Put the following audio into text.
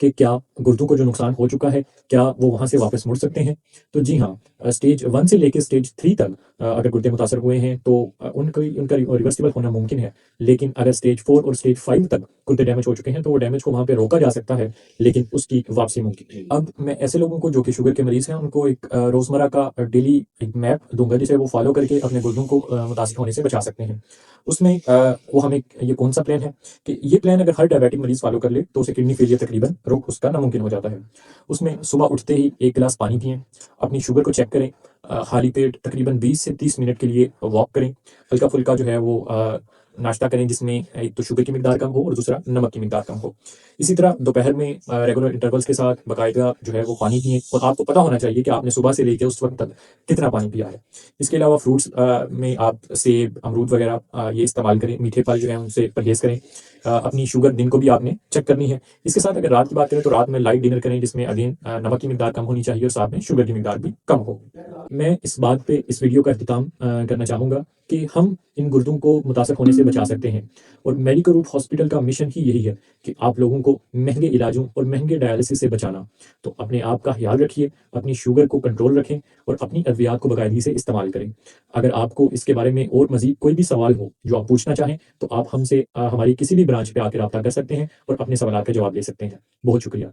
कि क्या गुर्दों को जो नुकसान हो चुका है, क्या वो वहाँ से वापस मुड़ सकते हैं? तो जी हाँ, स्टेज 1 से लेके स्टेज 3 तक अगर गुर्दे मुतासर हुए हैं तो उनका रिवर्सिबल होना मुमकिन है। लेकिन अगर स्टेज 4 और स्टेज 5 तक गुर्दे डैमेज हो चुके हैं तो वो डैमेज को वहाँ पे रोका जा सकता है, लेकिन उसकी वापसी मुमकिन नहीं। अब मैं ऐसे लोगों को जो कि शुगर के मरीज़ हैं उनको एक रोज़मर्रा का डेली एक मैप दूँगा जिसे वो फ़ॉलो करके अपने गुर्दों को मुतासिर होने से बचा सकते हैं। उसमें वो हमें ये कौन-सा प्लान है कि ये प्लान अगर हर डायबिटिक मरीज़ फ़ॉलो कर ले तो उसे किडनी फेलियर तकरीबन रोक उसका नामुमकिन हो जाता है। उसमें सुबह उठते ही 1 गिलास पानी पिएँ, अपनी शुगर को चेक करें, खाली पेट तकरीबन 20 से 30 मिनट के लिए वॉक करें, हल्का-फुल्का जो है वो नाश्ता करें जिसमें एक तो शुगर की मिकदार कम हो और दूसरा नमक की मिकदार कम हो। इसी तरह दोपहर में रेगुलर इंटरवल्स के साथ बाकायदा जो है वो पानी पिएँ और आपको पता होना चाहिए कि आपने सुबह से लेके उस वक़्त तक कितना पानी पिया है। इसके अलावा फ्रूट्स में आप सेब, अमरूद वगैरह ये इस्तेमाल करें, मीठे फल जो हैं उनसे परहेज़ करें। अपनी शुगर दिन को भी आपने चेक करनी है। इसके साथ अगर रात की बात करें तो रात में लाइट डिनर करें जिसमें अगेन नमक की मिकदार कम होनी चाहिए और साथ में शुगर की मिकदार भी कम हो। मैं इस बात पे इस वीडियो का इख्तिताम करना चाहूँगा कि हम इन गुर्दों को मुतासर होने से बचा सकते हैं और मेडिकल रूट हॉस्पिटल का मिशन ही यही है कि आप लोगों को महँगे इलाजों और महँगे डायलिसिस से बचाना। तो अपने आप का ख़्याल रखिए, अपनी शुगर को कंट्रोल रखें और अपनी अद्वियात को बाकायदगी से इस्तेमाल करें। अगर आपको इसके बारे में और मज़ीद कोई भी सवाल हो जो आप पूछना चाहें तो आप हमसे हमारी किसी भी ब्रांच पे आके राब्ता कर सकते हैं और अपने सवालात का जवाब ले सकते हैं। बहुत शुक्रिया।